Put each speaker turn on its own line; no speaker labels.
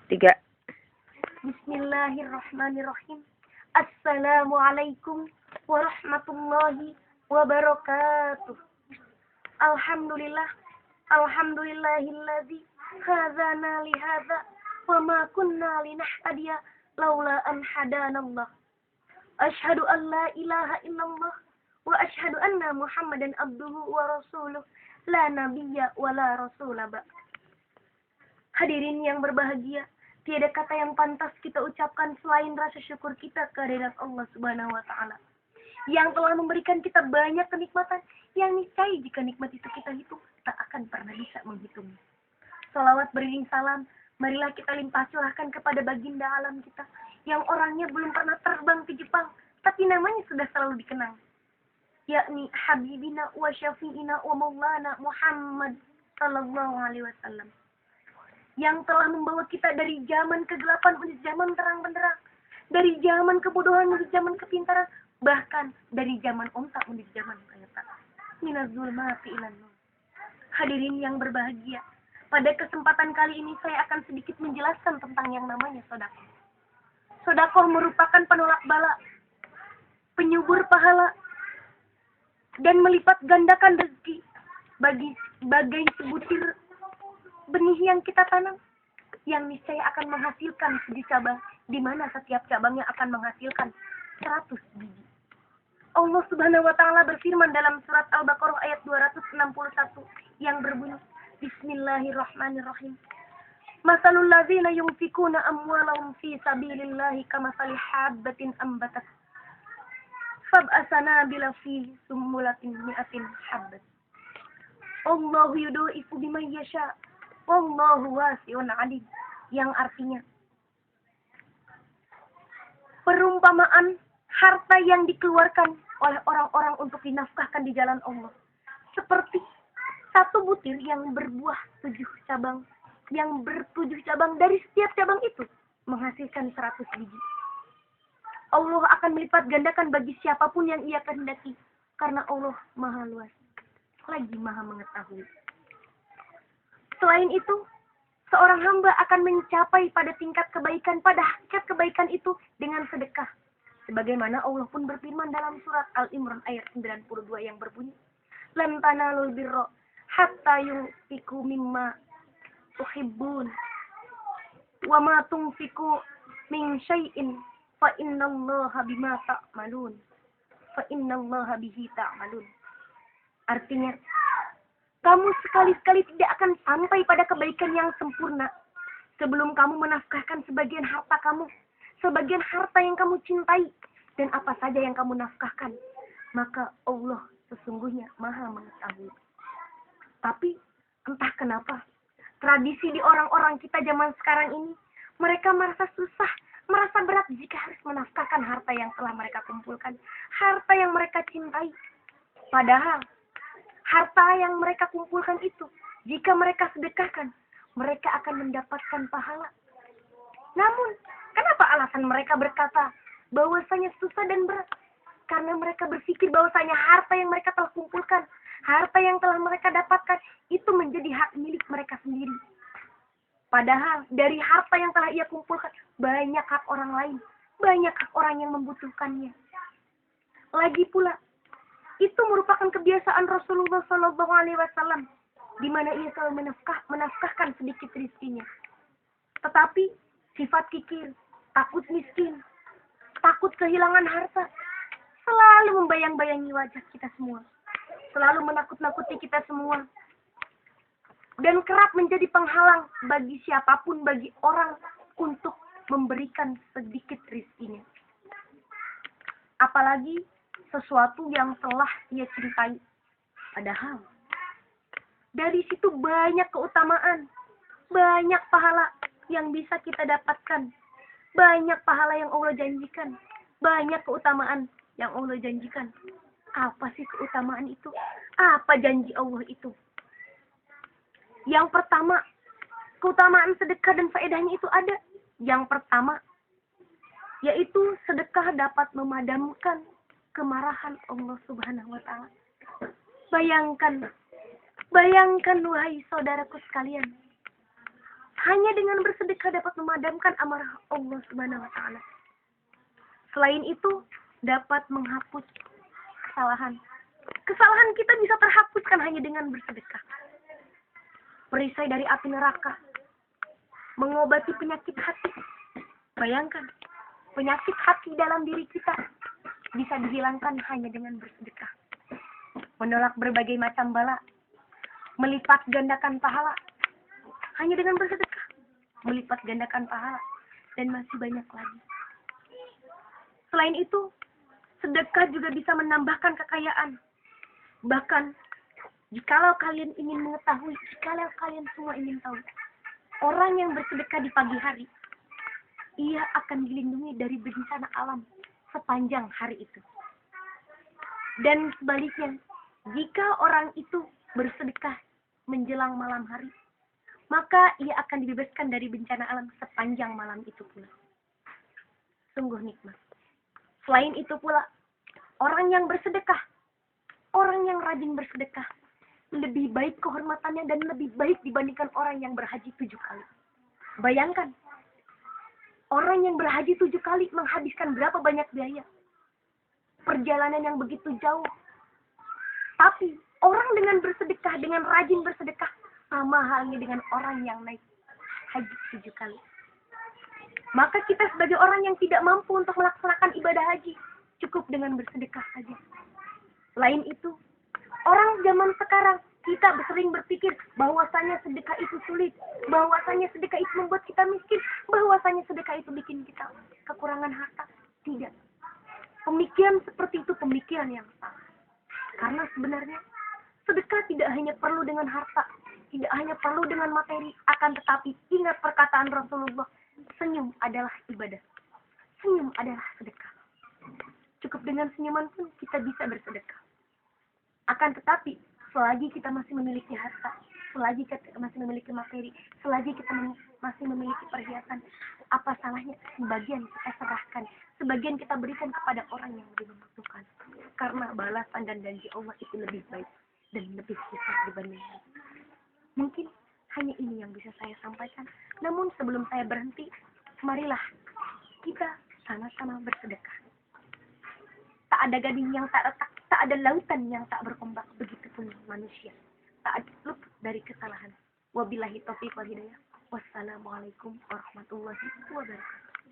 Tiga.
Bismillahirrahmanirrahim. Assalamualaikum warahmatullahi wabarakatuh. Alhamdulillah. Alhamdulillahilladzi hadzana li hadza wa ma kunna linahtadiya laula an hadanallah. Asyhadu an la ilaha illallah wa asyhadu anna Muhammadan abduhu wa rasuluh la nabiyya wa la rasula ba'. Hadirin yang berbahagia, tiada kata yang pantas kita ucapkan selain rasa syukur kita kehadirat Allah Subhanahu wa taala yang telah memberikan kita banyak kenikmatan yang niscaya jika nikmat itu kita hitung tak akan pernah bisa menghitungnya. Salawat beriring salam, marilah kita limpah curahkan kepada baginda alam kita yang orangnya belum pernah terbang ke Jepang tapi namanya sudah selalu dikenang, yakni Habibina wa Syafi'ina wa Maulana Muhammad sallallahu alaihi wasallam, yang telah membawa kita dari zaman kegelapan menuju zaman terang benderang, dari zaman kebodohan menuju zaman kepintaran, bahkan dari zaman ontak menuju zaman kayata. Minaz zulmati ilan nur. Hadirin yang berbahagia, pada kesempatan kali ini saya akan sedikit menjelaskan tentang yang namanya sedekah. Sedekah merupakan penolak bala, penyubur pahala, dan melipat gandakan rezeki bagai sebutir benih yang kita tanam, yang niscaya akan menghasilkan 7 cabang, di mana setiap cabangnya akan menghasilkan 100 biji. Allah Subhanahu wa taala berfirman dalam surat Al-Baqarah ayat 261 yang berbunyi, Bismillahirrahmanirrahim. Masalul ladzina yunfikuna amwalahum fi sabilillahi kamathali habbatin ambatat sab'a sanabila fi sumbulatin mi'atin habbat. Allahu yudha'ifu biman yasha'. Wallahu wasi'un alim, yang artinya perumpamaan harta yang dikeluarkan oleh orang-orang untuk dinafkahkan di jalan Allah seperti satu butir yang berbuah 7 cabang, yang ber-7 cabang, dari setiap cabang itu menghasilkan 100 biji. Allah akan melipat gandakan bagi siapapun yang ia kehendaki, karena Allah maha luas lagi maha mengetahui. Selain itu, seorang hamba akan mencapai pada tingkat kebaikan, pada hakikat kebaikan itu dengan sedekah. Sebagaimana Allah pun berfirman dalam surat Al-Imran ayat 92 yang berbunyi, Lan tanalul birra hatta yunfiqu mimma tuhibbun wa ma tunfiqu min syai'in fa innallaha bima ta'malun fa innallaha bihi ta'malun. Artinya, kamu sekali-sekali tidak akan sampai pada kebaikan yang sempurna sebelum kamu menafkahkan sebagian harta kamu, sebagian harta yang kamu cintai, dan apa saja yang kamu nafkahkan. Maka Allah sesungguhnya maha mengetahui. Tapi entah kenapa, tradisi di orang-orang kita zaman sekarang ini, mereka merasa susah, merasa berat jika harus menafkahkan harta yang telah mereka kumpulkan, harta yang mereka cintai. Padahal harta yang mereka kumpulkan itu, jika mereka sedekahkan, mereka akan mendapatkan pahala. Namun, kenapa alasan mereka berkata bahwasanya susah dan berat? Karena mereka berpikir bahwasanya harta yang mereka telah kumpulkan, harta yang telah mereka dapatkan, itu menjadi hak milik mereka sendiri. Padahal, dari harta yang telah ia kumpulkan, banyak hak orang lain, banyak hak orang yang membutuhkannya. Lagi pula, itu merupakan kebiasaan Rasulullah Shallallahu Alaihi Wasallam, di mana ia selalu menafkahkan sedikit rizkinya. Tetapi sifat kikir, takut miskin, takut kehilangan harta, selalu membayang-bayangi wajah kita semua, selalu menakut-nakuti kita semua, dan kerap menjadi penghalang bagi siapapun, bagi orang untuk memberikan sedikit rizkinya. Apalagi sesuatu yang telah ia cintai. Padahal dari situ banyak keutamaan, banyak pahala yang bisa kita dapatkan, banyak pahala yang Allah janjikan, banyak keutamaan yang Allah janjikan. Apa sih keutamaan itu? Apa janji Allah itu? Yang pertama, keutamaan sedekah dan faedahnya itu ada. Yang pertama, yaitu sedekah dapat memadamkan kemarahan Allah Subhanahu wa taala. Bayangkan wahai saudaraku sekalian, Hanya dengan bersedekah dapat memadamkan amarah Allah Subhanahu wa taala. Selain itu, dapat menghapus kesalahan. Kesalahan kita bisa terhapuskan hanya dengan bersedekah. Perisai dari api neraka, mengobati penyakit hati. Bayangkan, penyakit hati dalam diri kita bisa dihilangkan hanya dengan bersedekah. Menolak berbagai macam bala, melipat gandakan pahala hanya dengan bersedekah, melipat gandakan pahala, dan masih banyak lagi. Selain itu, sedekah juga bisa menambahkan kekayaan. Bahkan, jikalau kalian ingin mengetahui, jikalau kalian semua ingin tahu, orang yang bersedekah di pagi hari, ia akan dilindungi dari bencana alam sepanjang hari itu. Dan sebaliknya, jika orang itu bersedekah menjelang malam hari, maka ia akan dibebaskan dari bencana alam sepanjang malam itu pula. Sungguh nikmat. Selain itu pula, orang yang bersedekah, orang yang rajin bersedekah, lebih baik kehormatannya dan lebih baik dibandingkan orang yang berhaji 7 kali. Bayangkan, orang yang berhaji 7 kali menghabiskan berapa banyak biaya. Perjalanan yang begitu jauh. Tapi, orang dengan bersedekah, dengan rajin bersedekah, sama halnya dengan orang yang naik haji 7 kali. Maka kita sebagai orang yang tidak mampu untuk melaksanakan ibadah haji, cukup dengan bersedekah saja. Selain itu, orang zaman sekarang, kita sering berpikir bahwasanya sedekah itu sulit, bahwasanya sedekah itu membuat kita miskin, bahwasanya sedekah itu bikin kita kekurangan harta. Tidak. Pemikiran seperti itu pemikiran yang salah. Karena sebenarnya, sedekah tidak hanya perlu dengan harta, tidak hanya perlu dengan materi, akan tetapi ingat perkataan Rasulullah, senyum adalah ibadah. Senyum adalah sedekah. Cukup dengan senyuman pun kita bisa bersedekah. Akan tetapi, selagi kita masih memiliki harta, selagi kita masih memiliki materi, selagi kita masih memiliki perhiasan, apa salahnya sebagian kita serahkan, sebagian kita berikan kepada orang yang lebih membutuhkan. Karena balasan dan janji Allah itu lebih baik dan lebih besar dibandingkan. Mungkin hanya ini yang bisa saya sampaikan. Namun sebelum saya berhenti, marilah kita sama-sama bersedekah. Tak ada gading yang tak retak, tak ada lautan yang tak berombak, begitupun manusia. Tak ada luput dari kesalahan. Wabillahi taufiq wal hidayah. Wassalamualaikum warahmatullahi wabarakatuh.